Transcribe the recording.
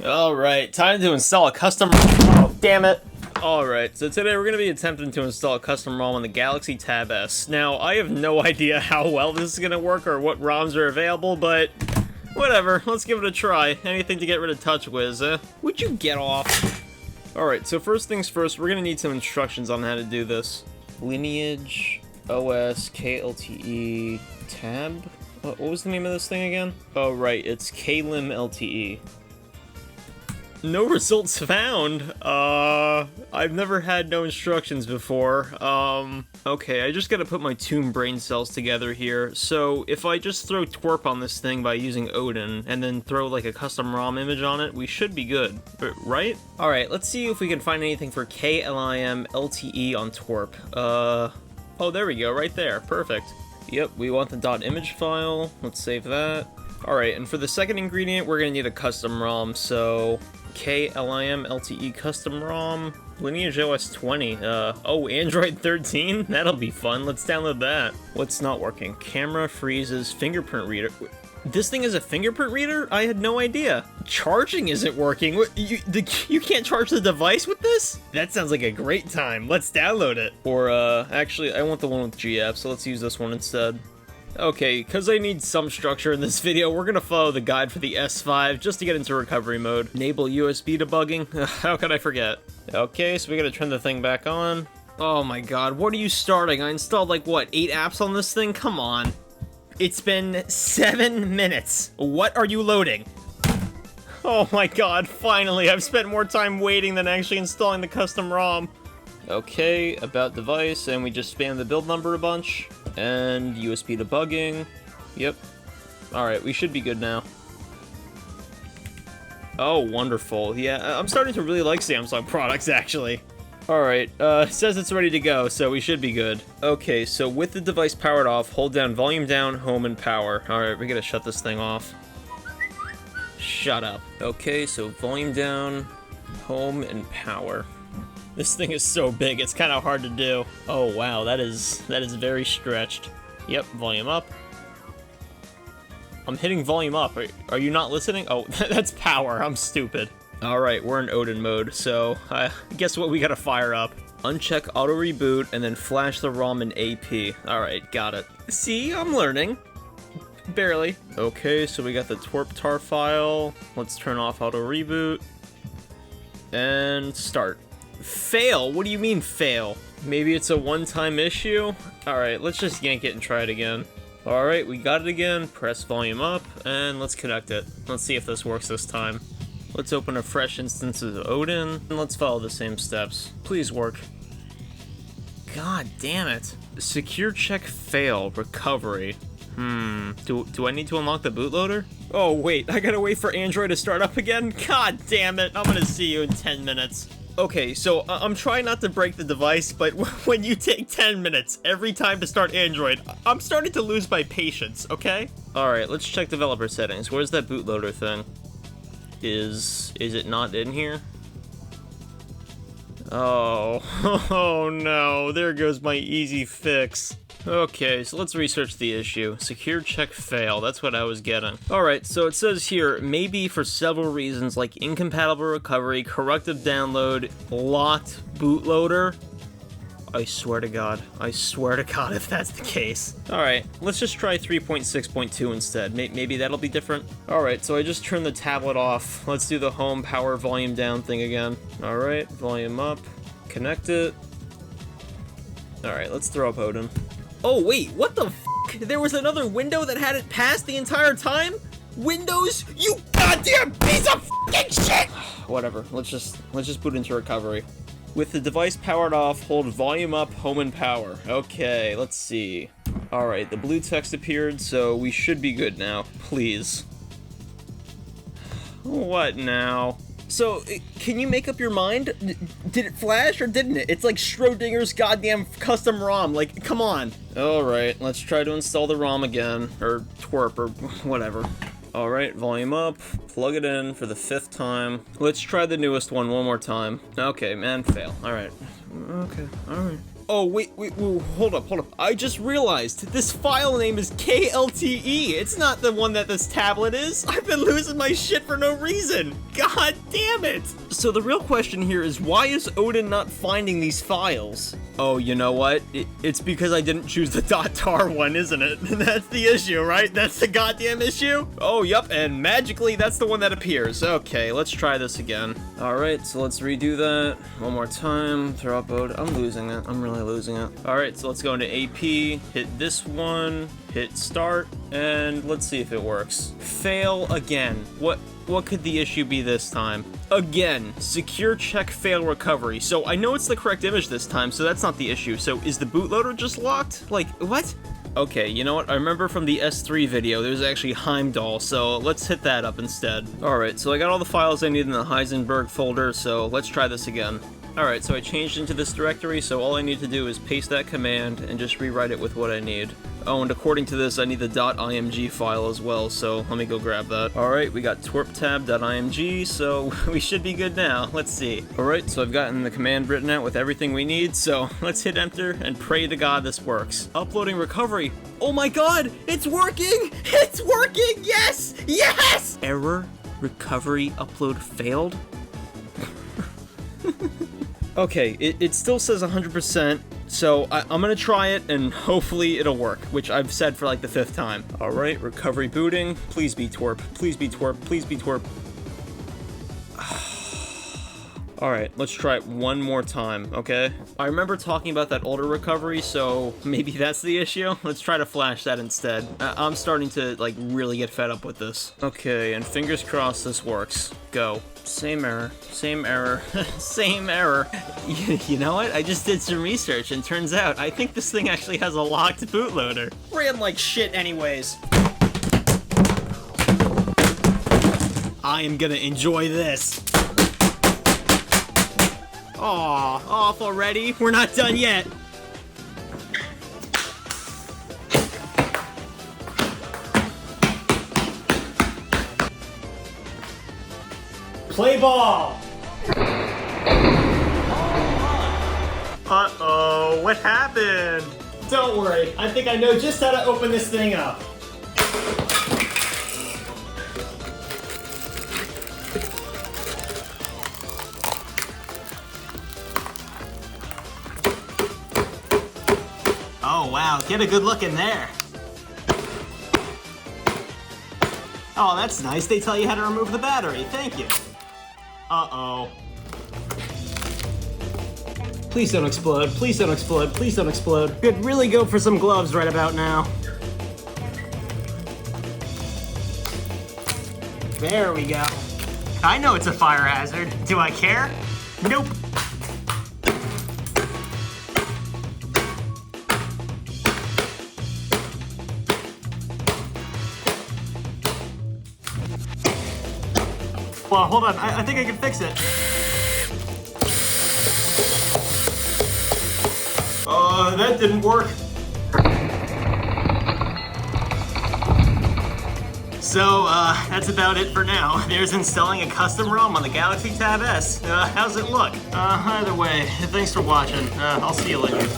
Alright, time to install a custom... Oh, damn it! Alright, so today we're going to be attempting to install a custom ROM on the Galaxy Tab S. Now, I have no idea how well this is going to work or what ROMs are available, but... whatever, let's give it a try. Anything to get rid of TouchWiz, eh? Would you get off? Alright, so first things first, we're going to need some instructions on how to do this. Lineage, OS, KLTE, Tab? What was the name of this thing again? Oh, right, it's KLIM LTE. No results found. I've never had no instructions before. Okay, I just gotta put my tomb brain cells together here. So, if I just throw twerp on this thing by using Odin, and then throw like a custom ROM image on it, we should be good, right? Alright, let's see if we can find anything for KLIM LTE on twerp. Oh, there we go, right there, perfect. Yep, we want the .image file, let's save that. Alright, and for the second ingredient, we're gonna need a custom ROM, so... KLIM LTE custom ROM, Lineage OS 20, oh, Android 13? That'll be fun, let's download that. What's not working? Camera freezes, fingerprint reader. This thing is a fingerprint reader? I had no idea. Charging isn't working. You can't charge the device with this? That sounds like a great time. Let's download it. Or, actually, I want the one with GF, so let's use this one instead. Okay, because I need some structure in this video, we're gonna follow the guide for the S5 just to get into recovery mode. Enable USB debugging? How could I forget? Okay, so we gotta turn the thing back on. Oh my god, what are you starting? I installed like, what, 8 apps on this thing? Come on. It's been 7 minutes. What are you loading? Oh my god, finally, I've spent more time waiting than actually installing the custom ROM. Okay, about device, and we just spam the build number a bunch. And USB debugging. Yep. Alright, we should be good now. Oh, wonderful. Yeah, I'm starting to really like Samsung products, actually. Alright, it says it's ready to go, so we should be good. Okay, so with the device powered off, hold down volume down, home, and power. Alright, we gotta shut this thing off. Shut up. Okay, so volume down, home, and power. This thing is so big, it's kind of hard to do. Oh wow, that is very stretched. Yep, volume up. I'm hitting volume up. Are you not listening? Oh, that's power. I'm stupid. Alright, we're in Odin mode, so guess what we gotta fire up? Uncheck auto reboot and then flash the ROM in AP. Alright, got it. See, I'm learning. Barely. Okay, so we got the twerp tar file. Let's turn off auto reboot. And start. Fail? What do you mean fail? Maybe it's a one-time issue? Alright, let's just yank it and try it again. Alright, we got it again. Press volume up, and let's connect it. Let's see if this works this time. Let's open a fresh instance of Odin, and let's follow the same steps. Please work. God damn it. Secure check fail. Recovery. Do I need to unlock the bootloader? Oh wait, I gotta wait for Android to start up again? God damn it, I'm gonna see you in 10 minutes. Okay, so I'm trying not to break the device, but when you take 10 minutes every time to start Android, I'm starting to lose my patience, okay? Alright, let's check developer settings. Where's that bootloader thing? Is it not in here? Oh, oh no, there goes my easy fix. Okay, so let's research the issue. Secure check fail, that's what I was getting. Alright, so it says here, maybe for several reasons like incompatible recovery, corruptive download, locked bootloader. I swear to God if that's the case. Alright, let's just try 3.6.2 instead. Maybe that'll be different. Alright, so I just turned the tablet off. Let's do the home power volume down thing again. Alright, volume up, connect it. Alright, let's throw up Odin. Oh wait, what the f***? There was another window that had it passed the entire time? Windows? You goddamn piece of f***ing shit! Whatever, let's just boot into recovery. With the device powered off, hold volume up, home, and power. Okay, let's see. Alright, the blue text appeared, so we should be good now. Please. What now? So, can you make up your mind? Did it flash or didn't it? It's like Schrodinger's goddamn custom ROM, like, come on. Alright, let's try to install the ROM again, or twerp, or whatever. Alright, volume up, plug it in for the 5th time. Let's try the newest one more time. Okay, man, fail. Alright. Okay, alright. Oh, wait, hold up. I just realized this file name is KLTE. It's not the one that this tablet is. I've been losing my shit for no reason. God damn it. So the real question here is, why is Odin not finding these files? Oh, you know what? It's because I didn't choose the .tar one, isn't it? That's the issue, right? That's the goddamn issue? Oh, yup, and magically that's the one that appears. Okay, let's try this again. Alright, so let's redo that one more time. Throw up Odin. I'm losing it. I'm really losing it. Alright, so let's go into AP, hit this one, hit start, and let's see if it works. Fail again. What could the issue be this time? Again, secure check fail recovery. So I know it's the correct image this time, so that's not the issue. So is the bootloader just locked? Like, what? Okay, you know what? I remember from the S3 video, there's actually Heimdall, so let's hit that up instead. Alright, so I got all the files I need in the Heisenberg folder, so let's try this again. Alright, so I changed into this directory, so all I need to do is paste that command and just rewrite it with what I need. Oh, and according to this, I need the .img file as well, so let me go grab that. Alright, we got twerptab.img, so we should be good now. Let's see. Alright, so I've gotten the command written out with everything we need, so let's hit enter and pray to God this works. Uploading recovery. Oh my god! It's working! It's working! Yes! Yes! Error. Recovery upload failed? Okay, it still says 100%, so I'm gonna try it, and hopefully it'll work, which I've said for like the 5th time. Alright, recovery booting. Please be twerp. Please be twerp. Please be twerp. Alright, let's try it one more time, okay? I remember talking about that older recovery, so maybe that's the issue? Let's try to flash that instead. I'm starting to, like, really get fed up with this. Okay, and fingers crossed this works. Go. Same error. Same error. Same error. You know what? I just did some research, and turns out I think this thing actually has a locked bootloader. Ran like shit anyways. I am gonna enjoy this. Aw, off already? We're not done yet. Play ball! Uh-oh, what happened? Don't worry, I think I know just how to open this thing up. Oh wow, get a good look in there. Oh, that's nice. They tell you how to remove the battery. Thank you. Uh-oh. Please don't explode. Please don't explode. Please don't explode. Could really go for some gloves right about now. There we go. I know it's a fire hazard. Do I care? Nope. Well, hold on. I think I can fix it. That didn't work. So, that's about it for now. There's installing a custom ROM on the Galaxy Tab S. How's it look? Either way, thanks for watching. I'll see you later.